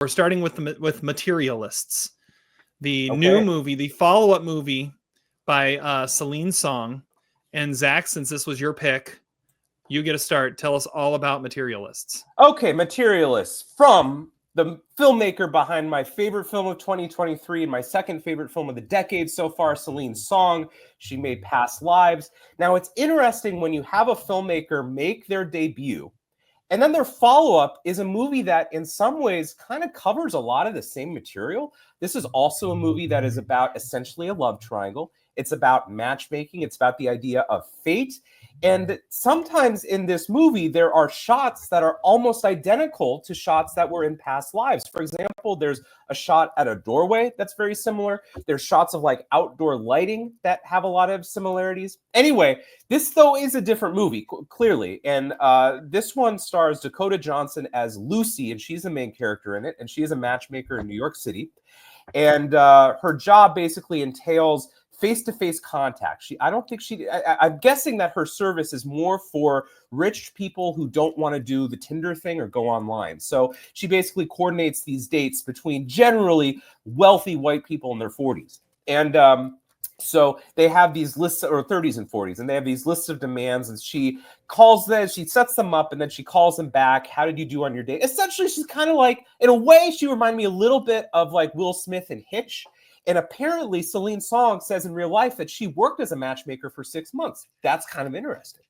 We're starting with Materialists, the new Okay. movie, the follow-up movie by Celine Song. And Zach, since this was your pick, you get to start. Tell us all about Materialists. Okay, Materialists, from the filmmaker behind my favorite film of 2023 and my second favorite film of the decade so far, Celine Song. She made Past Lives. Now, it's interesting when you have a filmmaker make their debut, and then their follow-up is a movie that in some ways kind of covers a lot of the same material. This is also a movie that is about essentially a love triangle. It's about matchmaking. It's about the idea of fate. And sometimes in this movie, there are shots that are almost identical to shots that were in Past Lives. For example, there's a shot at a doorway that's very similar. There's shots of like outdoor lighting that have a lot of similarities. Anyway, this, though, is a different movie, clearly. And this one stars Dakota Johnson as Lucy, and she's the main character in it. And she is a matchmaker in New York City. And her job basically entails face-to-face contact. I'm guessing that her service is more for rich people who don't want to do the Tinder thing or go online. So she basically coordinates these dates between generally wealthy white people in their 40s. And so they have these lists, or 30s and 40s, and they have these lists of demands, and she calls them, she sets them up, and then she calls them back. How did you do on your date? Essentially, she's kind of like, in a way, she reminded me a little bit of like Will Smith in Hitch. And apparently, Celine Song says in real life that she worked as a matchmaker for 6 months. That's kind of interesting.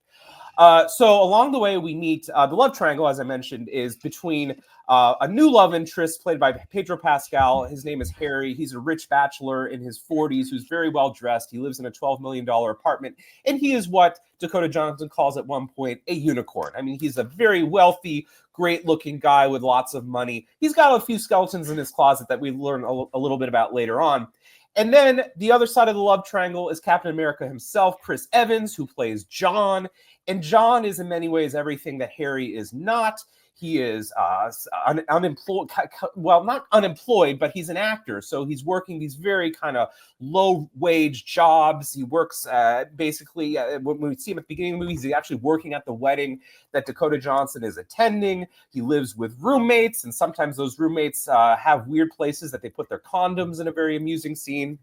So along the way, we meet the love triangle, as I mentioned, is between a new love interest played by Pedro Pascal. His name is Harry. He's a rich bachelor in his 40s who's very well dressed. He lives in a $12 million apartment, and he is what Dakota Johnson calls at one point a unicorn. I mean, he's a very wealthy, great-looking guy with lots of money. He's got a few skeletons in his closet that we learn a little bit about later on. And then the other side of the love triangle is Captain America himself, Chris Evans, who plays John. And John is in many ways everything that Harry is not. He is unemployed, well, not unemployed, but he's an actor. So he's working these very kind of low-wage jobs. He works basically, when we see him at the beginning of the movie, he's actually working at the wedding that Dakota Johnson is attending. He lives with roommates, and sometimes those roommates have weird places that they put their condoms in a very amusing scene.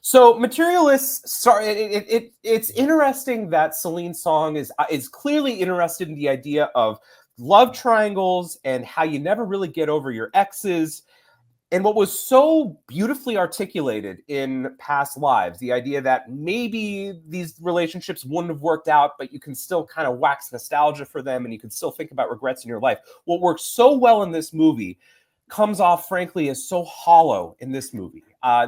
So Materialists, it's interesting that Celine Song is clearly interested in the idea of love triangles and how you never really get over your exes. And what was so beautifully articulated in Past Lives, the idea that maybe these relationships wouldn't have worked out, but you can still kind of wax nostalgia for them and you can still think about regrets in your life. What works so well in this movie comes off, frankly, as so hollow in this movie.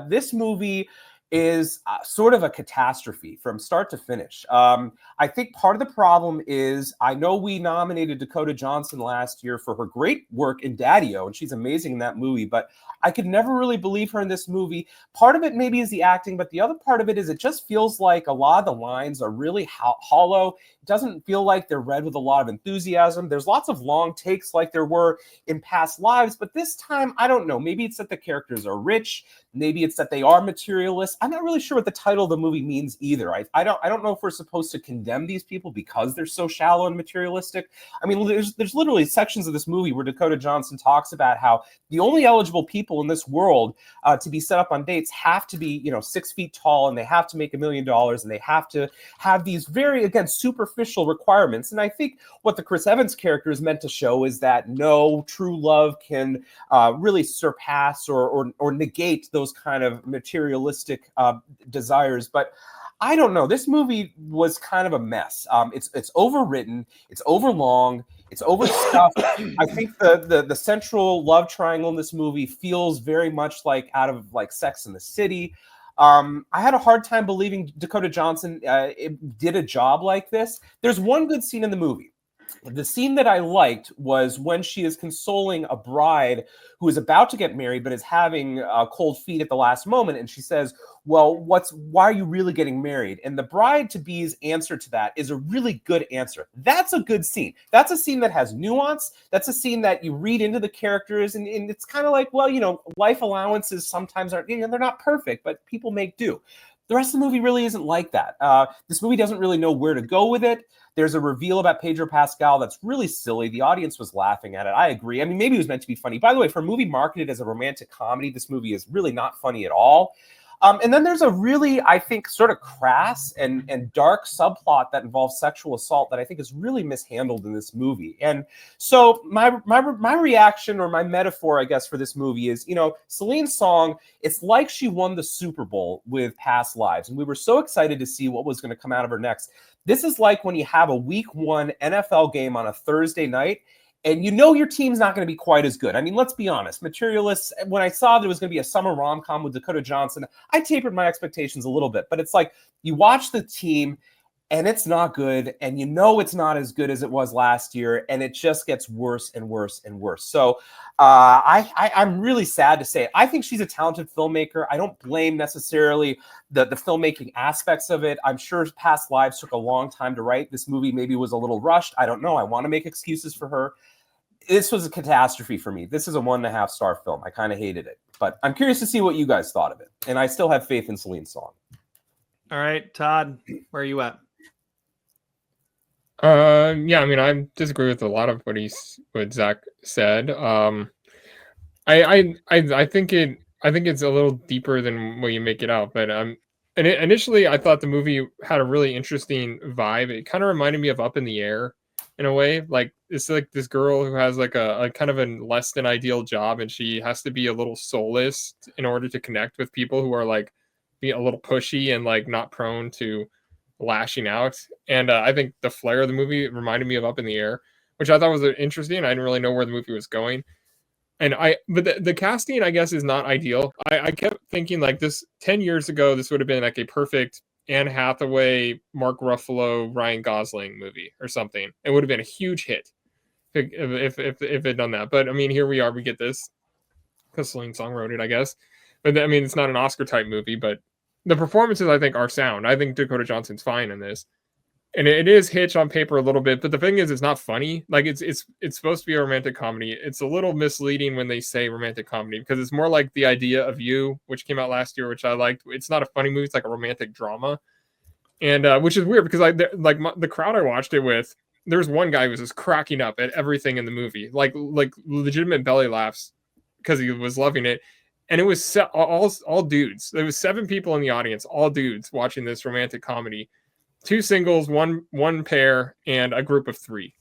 This movie is sort of a catastrophe from start to finish. I think part of the problem is, I know we nominated Dakota Johnson last year for her great work in Daddy-O, and she's amazing in that movie, but I could never really believe her in this movie. Part of it maybe is the acting, but the other part of it is it just feels like a lot of the lines are really hollow. It doesn't feel like they're read with a lot of enthusiasm. There's lots of long takes like there were in Past Lives, but this time, I don't know. Maybe it's that the characters are rich. Maybe it's that they are materialists. I'm not really sure what the title of the movie means either. I don't know if we're supposed to condemn these people because they're so shallow and materialistic. I mean, there's literally sections of this movie where Dakota Johnson talks about how the only eligible people in this world to be set up on dates have to be, 6 feet tall, and they have to make $1 million, and they have to have these very, again, superficial requirements. And I think what the Chris Evans character is meant to show is that no, true love can really surpass or negate those kind of materialistic desires. But I don't know. This movie was kind of a mess. It's overwritten. It's overlong. It's overstuffed. I think the central love triangle in this movie feels very much like out of like Sex and the City. I had a hard time believing Dakota Johnson did a job like this. There's one good scene in the movie. The scene that I liked was when she is consoling a bride who is about to get married but is having cold feet at the last moment, and she says, well, why are you really getting married? And the bride-to-be's answer to that is a really good answer. That's a good scene. That's a scene that has nuance. That's a scene that you read into the characters, and it's kind of like, well, life allowances sometimes aren't, they're not perfect, but people make do. The rest of the movie really isn't like that. This movie doesn't really know where to go with it. There's a reveal about Pedro Pascal that's really silly. The audience was laughing at it. I agree. I mean, maybe it was meant to be funny. By the way, for a movie marketed as a romantic comedy, this movie is really not funny at all. And then there's a really, I think, sort of crass and dark subplot that involves sexual assault that I think is really mishandled in this movie. And so my reaction, or my metaphor, I guess, for this movie is, you know, Celine's song, it's like she won the Super Bowl with Past Lives. And we were so excited to see what was going to come out of her next. This is like when you have a week 1 NFL game on a Thursday night, and you know your team's not going to be quite as good. I mean, let's be honest. Materialists, when I saw there was going to be a summer rom-com with Dakota Johnson, I tapered my expectations a little bit. But it's like you watch the team, and it's not good, and you know it's not as good as it was last year, and it just gets worse and worse and worse. So I'm really sad to say it. I think she's a talented filmmaker. I don't blame necessarily the filmmaking aspects of it. I'm sure Past Lives took a long time to write. This movie maybe was a little rushed. I don't know. I want to make excuses for her. This was a catastrophe for me. This is a 1.5 star film. I kind of hated it, but I'm curious to see what you guys thought of it. And I still have faith in Celine's song. All right, Todd, where are you at? Yeah, I mean, I disagree with a lot of what Zach said. I think it's a little deeper than what you make it out. But initially I thought the movie had a really interesting vibe. It kind of reminded me of Up in the Air in a way. Like it's like this girl who has like a kind of a less than ideal job, and she has to be a little soulless in order to connect with people who are like being a little pushy and like not prone to lashing out. And I think the flair of the movie reminded me of Up in the Air, which I thought was interesting. I didn't really know where the movie was going. But the casting, I guess, is not ideal. I kept thinking like this 10 years ago, this would have been like a perfect Anne Hathaway, Mark Ruffalo, Ryan Gosling movie or something. It would have been a huge hit if it had done that. But I mean, here we are, we get this because Celine Song wrote it, I guess. But I mean, it's not an Oscar type movie, but the performances I think are sound. I think Dakota Johnson's fine in this. And it is Hitch on paper a little bit, but the thing is, it's not funny. Like it's supposed to be a romantic comedy. It's a little misleading when they say romantic comedy because it's more like The Idea of You, which came out last year, which I liked. It's not a funny movie; it's like a romantic drama, and which is weird because the crowd I watched it with, there's one guy who was just cracking up at everything in the movie, like legitimate belly laughs because he was loving it, and it was all dudes. There was 7 people in the audience, all dudes watching this romantic comedy. 2 singles, one pair, and a group of 3.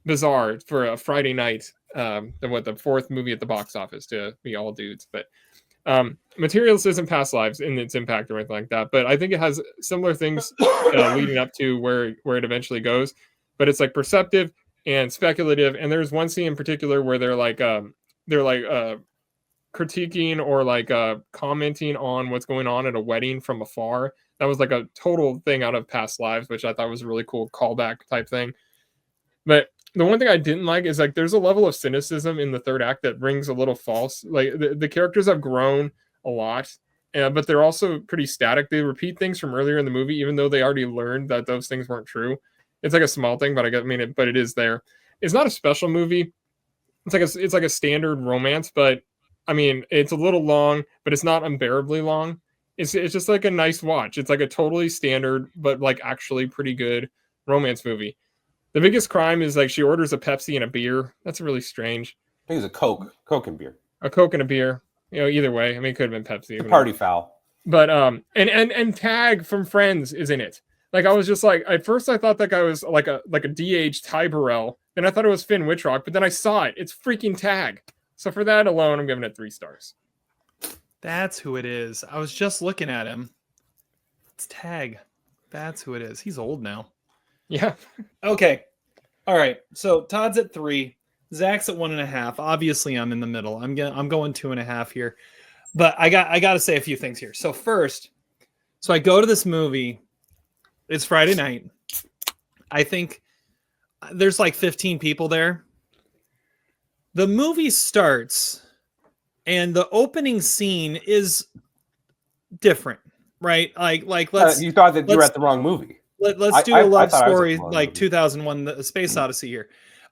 Bizarre for a Friday night. The 4th movie at the box office to be all dudes. But Materialists isn't Past Lives in its impact or anything like that. But I think it has similar things leading up to where it eventually goes. But it's like perceptive and speculative. And there's one scene in particular where they're critiquing or commenting on what's going on at a wedding from afar. That was like a total thing out of Past Lives, which I thought was a really cool callback type thing. But the one thing I didn't like is like there's a level of cynicism in the third act that rings a little false. Like the characters have grown a lot, but they're also pretty static. They repeat things from earlier in the movie, even though they already learned that those things weren't true. It's like a small thing, but but it is there. It's not a special movie. It's like a standard romance, but I mean, it's a little long, but it's not unbearably long. It's just like a nice watch. It's like a totally standard, but like actually pretty good romance movie. The biggest crime is like she orders a Pepsi and a beer. That's really strange. I think it's a Coke and beer. A Coke and a beer. You know, either way. I mean, it could have been Pepsi. A party foul. But and Tag from Friends is in it. Like I was just like, at first I thought that guy was like a de-aged Ty Burrell. Then I thought it was Finn Wittrock, but then I saw it. It's freaking Tag. So for that alone, I'm giving it 3 stars. That's who it is. I was just looking at him. It's Tag. That's who it is. He's old now. Yeah. Okay. All right. So Todd's at 3. Zach's at 1.5. Obviously, I'm in the middle. I'm going 2.5 here. But I got to say a few things here. So first, I go to this movie. It's Friday night. I think there's like 15 people there. The movie starts. And the opening scene is different, right? Like let's. You thought that you were at the wrong movie. Let's do a love story like 2001: The Space Odyssey here,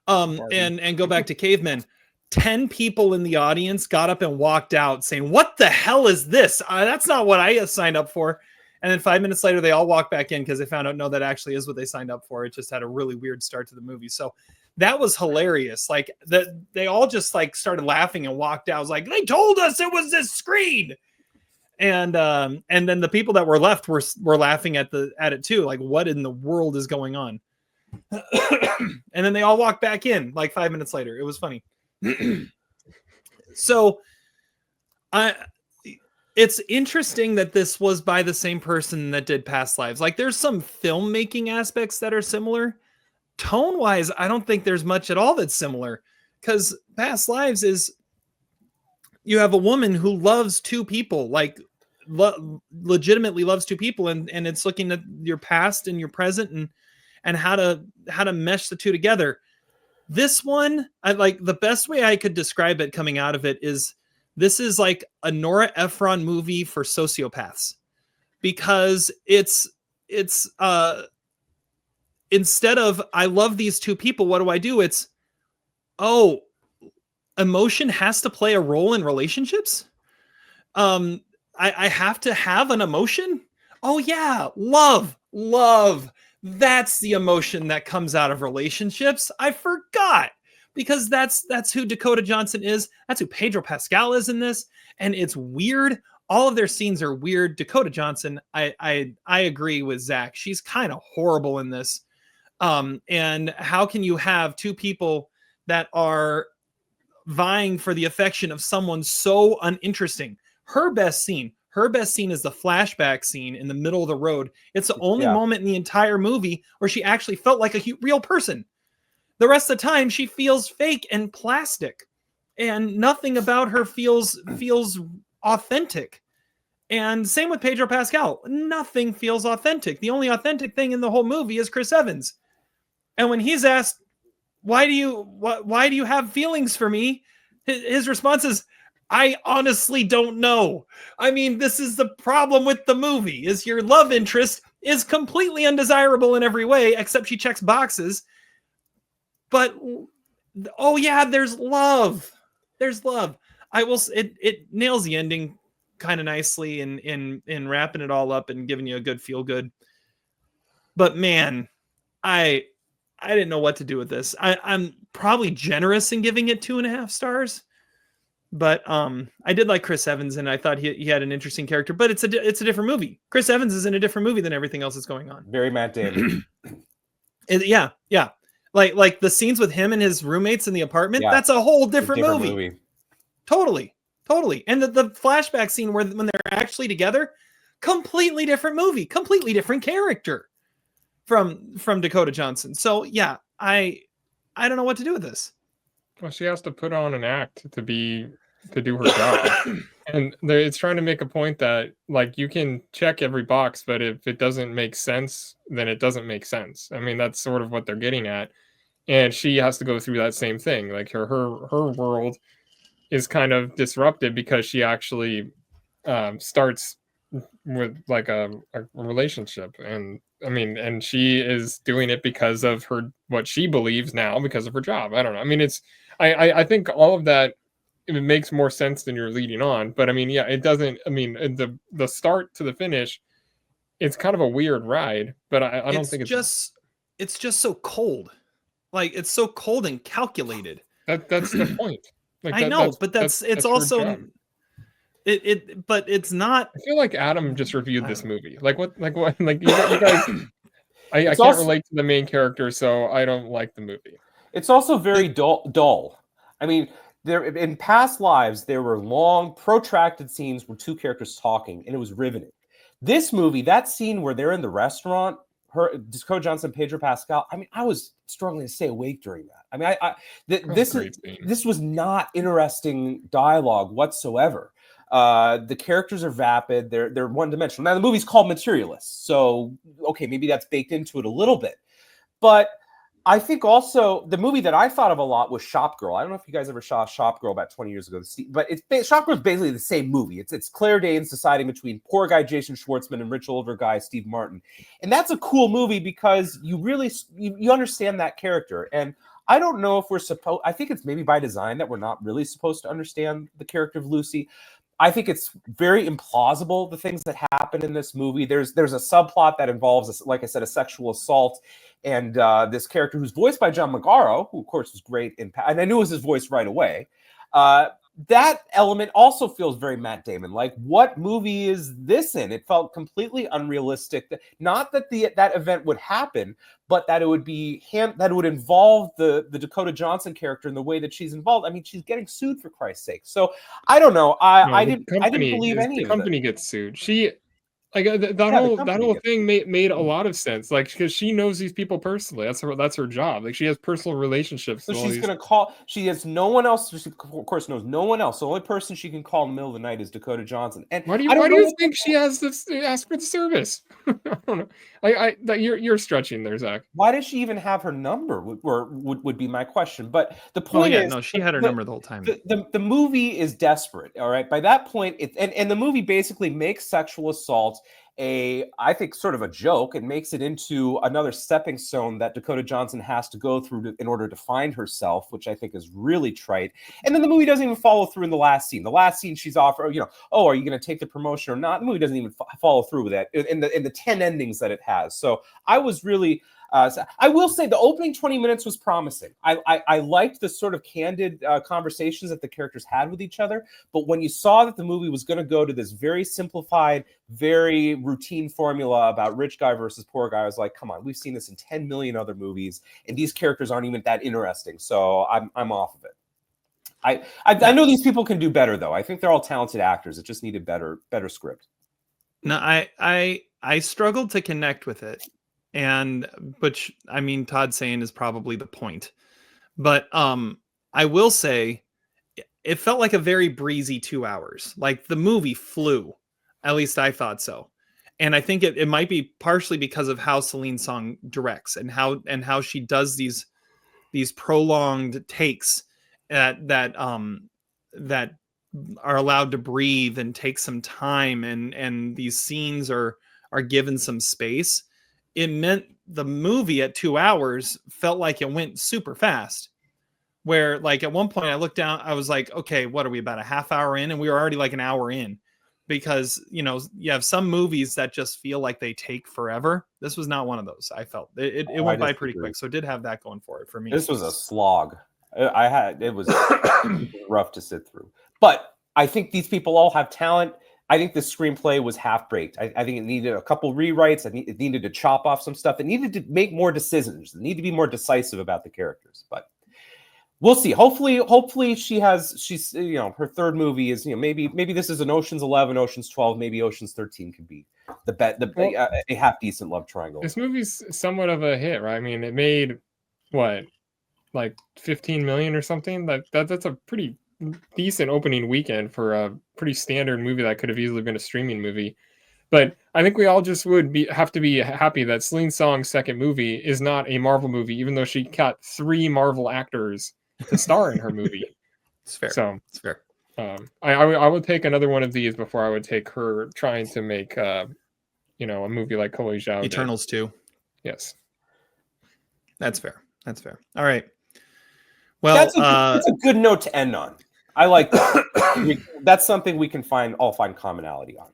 and go back to Cavemen. 10 people in the audience got up and walked out saying, "What the hell is this? That's not what I signed up for." And then 5 minutes later, they all walk back in because they found out, no, that actually is what they signed up for. It just had a really weird start to the movie. So that was hilarious. Like they all just like started laughing and walked out. I was like, they told us it was this screen. And then the people that were left were laughing at it too. Like, what in the world is going on? And then they all walked back in like 5 minutes later. It was funny. So it's interesting that this was by the same person that did Past Lives. Like, there's some filmmaking aspects that are similar. Tone wise, I don't think there's much at all that's similar, because Past Lives is, you have a woman who loves two people, like legitimately loves two people, and it's looking at your past and your present and how to mesh the two together. This one, I like, the best way I could describe it coming out of it is, this is like a Nora Ephron movie for sociopaths, because it's instead of, I love these two people, what do? It's, oh, emotion has to play a role in relationships. I have to have an emotion. Oh yeah. Love. That's the emotion that comes out of relationships. I forgot, because that's who Dakota Johnson is. That's who Pedro Pascal is in this. And it's weird. All of their scenes are weird. Dakota Johnson, I agree with Zach. She's kind of horrible in this. And how can you have two people that are vying for the affection of someone so uninteresting? Her best scene is the flashback scene in the middle of the road. It's the only moment in the entire movie where she actually felt like a real person. The rest of the time, she feels fake and plastic, and nothing about her feels authentic. And same with Pedro Pascal. Nothing feels authentic. The only authentic thing in the whole movie is Chris Evans. And when he's asked, why do you have feelings for me? His response is, I honestly don't know. I mean, this is the problem with the movie, is your love interest is completely undesirable in every way, except she checks boxes. But, oh yeah, there's love. There's love. It nails the ending kind of nicely in wrapping it all up and giving you a good feel good. But man, I didn't know what to do with this. I'm probably generous in giving it 2.5 stars. But I did like Chris Evans, and I thought he had an interesting character. But it's a different movie. Chris Evans is in a different movie than everything else that's going on. Very Matt Damon. Yeah. Like the scenes with him and his roommates in the apartment. Yeah. That's a whole different movie. Totally. And the flashback scene when they're actually together, completely different movie, completely different character from Dakota Johnson. So yeah, I don't know what to do with this. Well, she has to put on an act to do her job. And it's trying to make a point that, like, you can check every box, but if it doesn't make sense, then it doesn't make sense. I mean, that's sort of what they're getting at. And she has to go through that same thing. Like, her world is kind of disrupted because she actually starts with like a relationship. And I mean, and she is doing it because of what she believes now, because of her job. I don't know. I mean, I think all of that, it makes more sense than you're leading on. But I mean, yeah, it doesn't. I mean, the start to the finish, it's kind of a weird ride. But I don't think it's just so cold. Like, it's so cold and calculated. That's the point. Like, I know, but it's also but it's not. I feel like Adam just reviewed this movie. Like what? Like you guys. I can't relate to the main character, so I don't like the movie. It's also very dull. I mean, there in Past Lives, there were long, protracted scenes where two characters talking, and it was riveting. This movie, that scene where they're in the restaurant, Dakota Johnson, Pedro Pascal. I mean, I was struggling to stay awake during that. I mean, this was not interesting dialogue whatsoever. The characters are vapid. They're one-dimensional. Now, the movie's called Materialists, so okay, maybe that's baked into it a little bit. But I think also the movie that I thought of a lot was Shop Girl. I don't know if you guys ever saw Shop Girl about 20 years ago, but Shop Girl is basically the same movie. It's Claire Danes deciding between poor guy Jason Schwartzman and rich older guy Steve Martin, and that's a cool movie because you really you understand that character. And I don't know if we're supposed. I think it's maybe by design that we're not really supposed to understand the character of Lucy. I think it's very implausible, the things that happen in this movie. There's a subplot that involves, like I said, a sexual assault, and this character who's voiced by John Magaro, who of course was great and I knew it was his voice right away. That element also feels very Matt Damon. Like, what movie is this in? It felt completely unrealistic. Not that that event would happen, but that it would be that it would involve the Dakota Johnson character in the way that she's involved. I mean, she's getting sued, for Christ's sake. So I don't know. I didn't believe any the of it. company gets sued. She like that The whole thing made a lot of sense. Like, because she knows these people personally. That's her job. Like, she has personal relationships. So with all she's these... going to call. She has no one else. She, of course, knows no one else. The only person she can call in the middle of the night is Dakota Johnson. And why do you think she has this ask for the service? I don't know. You're stretching there, Zach. Why does she even have her number? Would be my question. But the point is, no, she had her number the whole time. The movie is desperate. All right, by that point, and the movie basically makes sexual assault I think sort of a joke, and makes it into another stepping stone that Dakota Johnson has to go through in order to find herself, which I think is really trite. And then the movie doesn't even follow through in the last scene. The last scene, she's offered, oh, are you going to take the promotion or not? The movie doesn't even follow through with that in the 10 endings that it has. So I was really. I will say the opening 20 minutes was promising. I liked the sort of candid conversations that the characters had with each other. But when you saw that the movie was going to go to this very simplified, very routine formula about rich guy versus poor guy, I was like, come on, we've seen this in 10 million other movies, and these characters aren't even that interesting. So I'm off of it. I know these people can do better, though. I think they're all talented actors. It just needed better script. No, I struggled to connect with it. And which, I mean, Todd saying is probably the point, but I will say it felt like a very breezy 2 hours. Like, the movie flew, at least I thought so. And I think it might be partially because of how Celine Song directs and how she does these prolonged takes that are allowed to breathe and take some time, and these scenes are given some space. It meant the movie at 2 hours felt like it went super fast, where, like, at one point I looked down, I was like, okay, what are we, about a half hour in? And we were already like an hour in, because, you have some movies that just feel like they take forever. This was not one of those. I felt it went by pretty quick. So it did have that going for it for me. This was a slog. It was rough to sit through, but I think these people all have talent. I think the screenplay was half-baked. I think it needed a couple rewrites. It needed to chop off some stuff. It needed to make more decisions. It needed to be more decisive about the characters. But we'll see. Hopefully she's her third movie is, maybe this is an Ocean's 11, Ocean's 12, maybe Ocean's 13 could be a half decent love triangle. This movie's somewhat of a hit, right? I mean, it made what, like 15 million or something. That's a pretty decent opening weekend for a pretty standard movie that could have easily been a streaming movie. But I think we all just have to be happy that Celine Song's second movie is not a Marvel movie, even though she got 3 Marvel actors to star in her movie. It's fair. So it's fair. I would take another one of these before I would take her trying to make a movie like Chloe Zhao Eternals 2. Yes, that's fair. All right. Well, that's a good note to end on. I like that. That's something we can all find commonality on.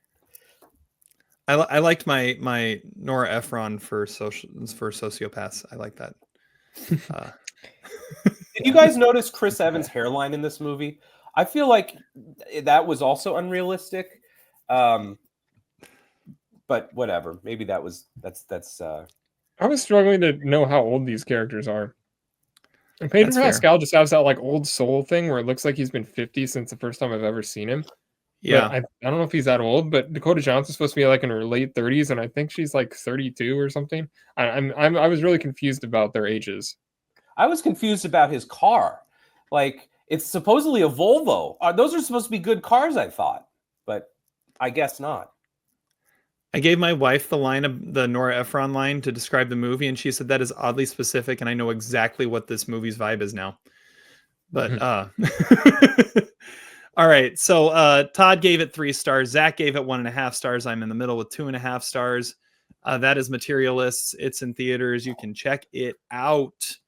I liked my Nora Ephron for Sociopaths. I like that. Did you guys notice Chris Evans' hairline in this movie? I feel like that was also unrealistic. But whatever. Maybe that's. I was struggling to know how old these characters are. And Pedro Pascal just has that like old soul thing where it looks like he's been 50 since the first time I've ever seen him. Yeah, I don't know if he's that old, but Dakota Johnson's supposed to be like in her late 30s, and I think she's like 32 or something. I was really confused about their ages. I was confused about his car. Like, it's supposedly a Volvo. Those are supposed to be good cars, I thought, but I guess not. I gave my wife the Nora Ephron line to describe the movie, and she said that is oddly specific, and I know exactly what this movie's vibe is now. But all right. So Todd gave it 3 stars. Zach gave it 1.5 stars. I'm in the middle with 2.5 stars. That is Materialists. It's in theaters. You can check it out.